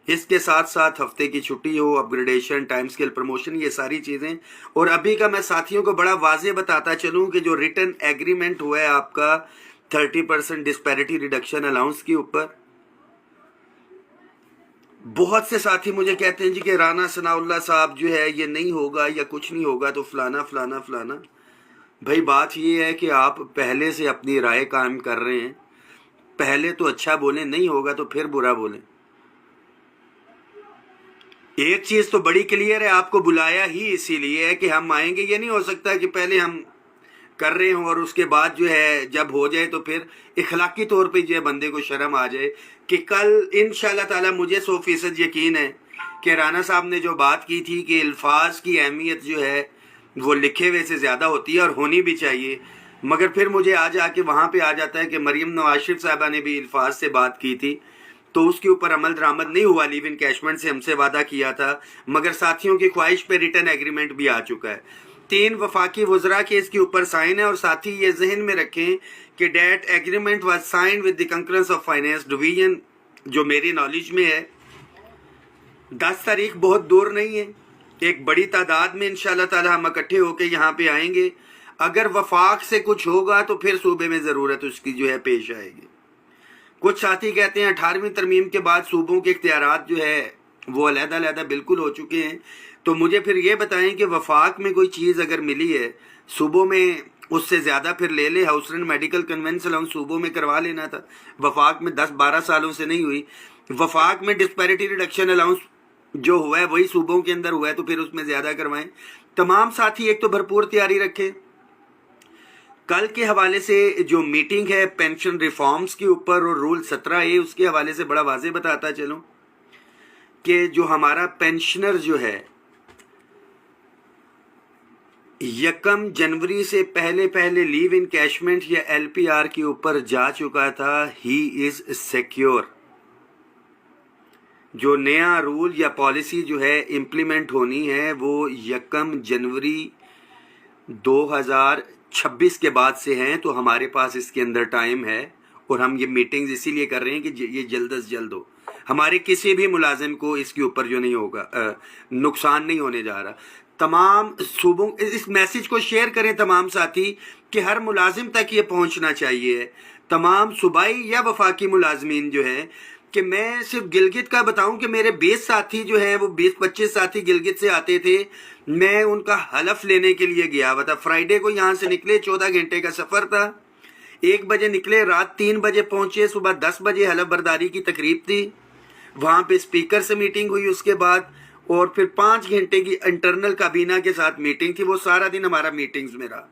इसके साथ साथ हफ्ते की छुट्टी हो, अपग्रेडेशन, टाइम स्केल प्रमोशन, ये सारी चीज़ें। और अभी का मैं साथियों को बड़ा वाज़ेह बताता चलूँ कि जो रिटन एग्रीमेंट हुआ है आपका 30% डिस्पैरिटी रिडक्शन अलाउंस के ऊपर, बहुत से साथी मुझे कहते हैं जी कि राना सनाउल्लाह साहब जो है ये नहीं होगा या कुछ नहीं होगा तो फलाना फलाना फलाना। भाई बात ये है कि आप पहले से अपनी राय कायम कर रहे हैं, पहले तो अच्छा बोलें, नहीं होगा तो फिर बुरा बोलें। एक चीज तो बड़ी क्लियर है, आपको बुलाया ही इसीलिए है कि हम आएंगे। ये नहीं हो सकता कि पहले हम कर रहे हों और उसके बाद जो है जब हो जाए तो फिर इखलाकी तौर पे जो है बंदे को शर्म आ जाए कि कल इंशाल्लाह ताला मुझे 100% यकीन है कि राना साहब ने जो बात की थी कि अल्फाज की अहमियत जो है वो लिखे हुए से ज़्यादा होती है और होनी भी चाहिए, मगर फिर मुझे आज आके वहाँ पे आ जाता है कि मरीम नवाज शरीफ साहबा ने भी अल्फाज से बात की थी तो उसके ऊपर अमल दरामद नहीं हुआ। लीव इन कैशमेंट से हमसे वादा किया था, मगर साथियों की ख्वाहिश पे रिटर्न एग्रीमेंट भी आ चुका है। 3 वफाकी वज़रा के इसके ऊपर साइन है। और साथी ये जहन में रखें कि debt agreement was signed with the concurrence of finance division, जो मेरी नॉलेज में है 10 तारीख बहुत दूर नहीं है। एक बड़ी तादाद में इंशाल्लाह ताला हम इकट्ठे होकर यहाँ पे आएंगे। अगर वफाक से कुछ होगा तो फिर सूबे में ज़रूरत उसकी जो है पेश आएगी। कुछ साथी कहते हैं 18वीं तरमीम के बाद सूबों के इख्तियारात जो है वो अलहदा बिल्कुल हो चुके हैं। तो मुझे फिर ये बताएं कि वफाक में कोई चीज़ अगर मिली है सूबों में, उससे ज़्यादा फिर ले ले। House rent medical conveyance allowance सूबों में करवा लेना था, वफाक में 10-12 सालों से नहीं हुई। वफाक में डिस्पैरिटी रिडक्शन अलाउंस जो हुआ है वही सूबों के अंदर हुआ है तो फिर उसमें ज़्यादा करवाएं। तमाम साथी एक तो भरपूर तैयारी रखें। कल के हवाले से जो मीटिंग है पेंशन रिफॉर्म्स के ऊपर और रूल 17A, उसके हवाले से बड़ा वाज़ेह बताता चलूं कि जो हमारा पेंशनर जो है 1 जनवरी से पहले लीव इन कैशमेंट या LPR के ऊपर जा चुका था, ही इज़ सिक्योर। जो नया रूल या पॉलिसी जो है इम्प्लीमेंट होनी है वो 1 जनवरी 2026 के बाद से हैं, तो हमारे पास इसके अंदर टाइम है। और हम ये मीटिंग्स इसीलिए कर रहे हैं कि ये जल्द से जल्द हो, हमारे किसी भी मुलाजिम को इसके ऊपर जो नहीं होगा नुकसान नहीं होने जा रहा। तमाम सूबों इस मैसेज को शेयर करें तमाम साथी कि हर मुलाजिम तक ये पहुंचना चाहिए। तमाम सूबाई या वफाकी मुलाजमीन जो है कि मैं सिर्फ गिलगित का बताऊं कि मेरे 20 साथी जो हैं वो 20-25 साथी गिलगित से आते थे। मैं उनका हलफ लेने के लिए गया हुआ था। फ्राइडे को यहाँ से निकले, 14 घंटे का सफ़र था। 1 बजे निकले, रात 3 बजे पहुँचे, सुबह 10 बजे हलफ बर्दारी की तकरीब थी, वहाँ पे स्पीकर से मीटिंग हुई उसके बाद, और फिर 5 घंटे की इंटरनल काबीना के साथ मीटिंग थी। वो सारा दिन हमारा मीटिंग्स में रहा।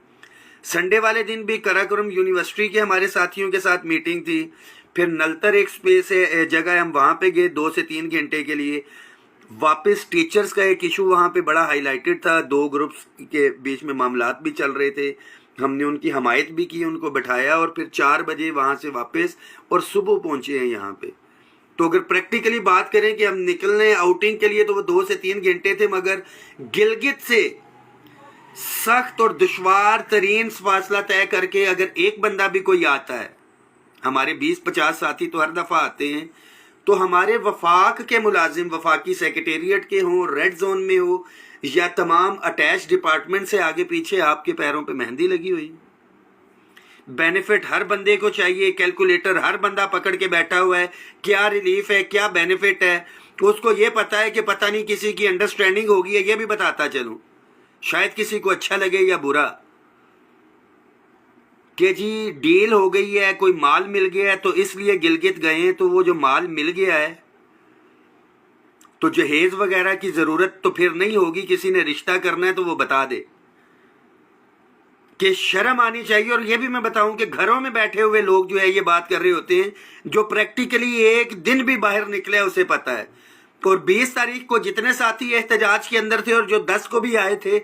संडे वाले दिन भी कराकोरम यूनिवर्सिटी के हमारे साथियों के साथ मीटिंग थी। फिर नलतर एक स्पेस है जगह, हम वहाँ पे गए 2 से 3 घंटे के लिए। वापस टीचर्स का एक इशू वहाँ पे बड़ा हाईलाइटेड था, 2 ग्रुप्स के बीच में मामलात भी चल रहे थे, हमने उनकी हमायत भी की, उनको बैठाया और फिर 4 बजे वहाँ से वापस और सुबह पहुँचे हैं यहाँ पे। तो अगर प्रैक्टिकली बात करें कि हम निकलने आउटिंग के लिए तो वो 2 से 3 घंटे थे, मगर गिलगित से सख्त और दुश्वार तरीन फासला तय करके अगर एक बंदा भी कोई आता है, हमारे 20-50 साथी तो हर दफ़ा आते हैं, तो हमारे वफाक के मुलाजिम वफाकी सेक्रेटेरिएट के हों, रेड जोन में हो या तमाम अटैच डिपार्टमेंट से आगे पीछे आपके पैरों पे मेहंदी लगी हुई। बेनिफिट हर बंदे को चाहिए, कैलकुलेटर हर बंदा पकड़ के बैठा हुआ है, क्या रिलीफ है क्या बेनिफिट है, उसको ये पता है कि पता नहीं किसी की अंडरस्टैंडिंग होगी है, ये भी बताता चलूं, शायद किसी को अच्छा लगे या बुरा, कि जी डील हो गई है, कोई माल मिल गया है तो इसलिए गिलगित गए हैं। तो वो जो माल मिल गया है तो जहेज वगैरह की ज़रूरत तो फिर नहीं होगी, किसी ने रिश्ता करना है तो वो बता दे कि शर्म आनी चाहिए। और ये भी मैं बताऊं कि घरों में बैठे हुए लोग जो है ये बात कर रहे होते हैं, जो प्रैक्टिकली एक दिन भी बाहर निकले उसे पता है। और 20 तारीख को जितने साथी एहतजाज के अंदर थे और जो 10 को भी आए थे,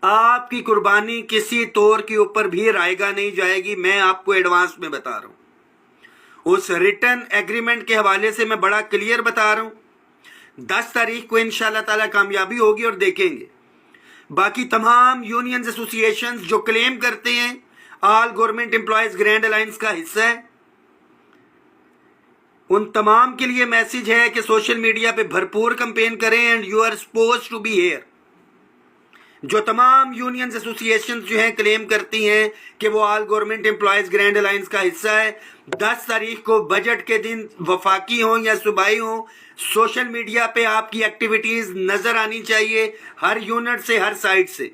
आपकी कुर्बानी किसी तौर के ऊपर भी रायगा नहीं जाएगी, मैं आपको एडवांस में बता रहा हूं। उस रिटर्न एग्रीमेंट के हवाले से मैं बड़ा क्लियर बता रहा हूं। 10 तारीख को इंशाल्लाह ताला कामयाबी होगी और देखेंगे। बाकी तमाम यूनियंस एसोसिएशंस जो क्लेम करते हैं all government employees grand alliance का हिस्सा है, ان تمام کے لیے میسج ہے کہ سوشل میڈیا پہ بھرپور کمپین کریں and you are suppose to be here. جو تمام یونینز ایسوسیشنز جو ہیں کلیم کرتی ہیں کہ وہ آل گورنمنٹ امپلائیز گرینڈ الائنس کا حصہ ہے، 10 تاریخ کو بجٹ کے دن وفاقی ہوں یا صوبائی ہوں، سوشل میڈیا پہ آپ کی ایکٹیویٹیز نظر آنی چاہیے ہر یونٹ سے، ہر سائٹ سے.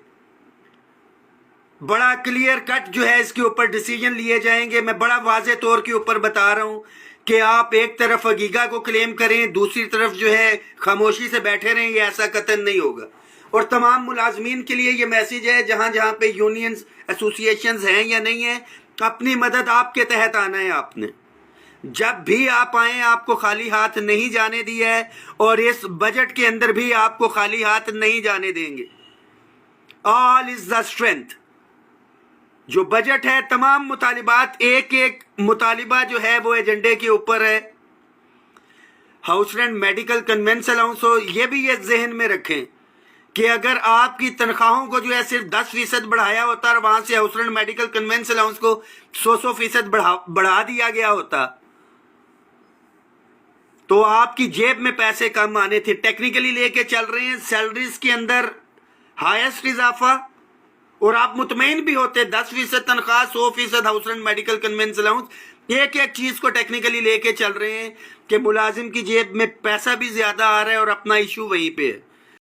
بڑا کلیئر کٹ جو ہے اس کے اوپر ڈیسیجن لیے جائیں گے. میں بڑا واضح طور کے اوپر بتا رہا ہوں کہ آپ ایک طرف اگیگا کو کلیم کریں، دوسری طرف جو ہے خاموشی سے بیٹھے رہیں، یہ ایسا قطعاً نہیں ہوگا. اور تمام ملازمین کے لیے یہ میسج ہے جہاں جہاں پہ یونینز ایسوسیشنز ہیں یا نہیں ہیں، اپنی مدد آپ کے تحت آنا ہے. آپ نے جب بھی آپ آئیں آپ کو خالی ہاتھ نہیں جانے دیا ہے، اور اس بجٹ کے اندر بھی آپ کو خالی ہاتھ نہیں جانے دیں گے. آل از دا اسٹرینتھ. جو بجٹ ہے، تمام مطالبات، ایک ایک مطالبہ جو ہے وہ ایجنڈے کے اوپر ہے. House rent, medical, conveyance allowance ہو، یہ بھی یہ ذہن میں رکھیں کہ اگر آپ کی تنخواہوں کو جو ہے صرف 10% بڑھایا ہوتا اور وہاں سے house rent, medical, conveyance allowance کو 100% بڑھا دیا گیا ہوتا تو آپ کی جیب میں پیسے کم آنے تھے. ٹیکنیکلی لے کے چل رہے ہیں سیلریز کے اندر ہائیسٹ اضافہ، اور آپ مطمئن بھی ہوتے 10% تنخواہ، 100% house rent, medical, conveyance allowance. ایک ایک چیز کو ٹیکنیکلی لے کے چل رہے ہیں کہ ملازم کی جیب میں پیسہ بھی زیادہ آ رہا ہے اور اپنا ایشو وہیں پہ ہے.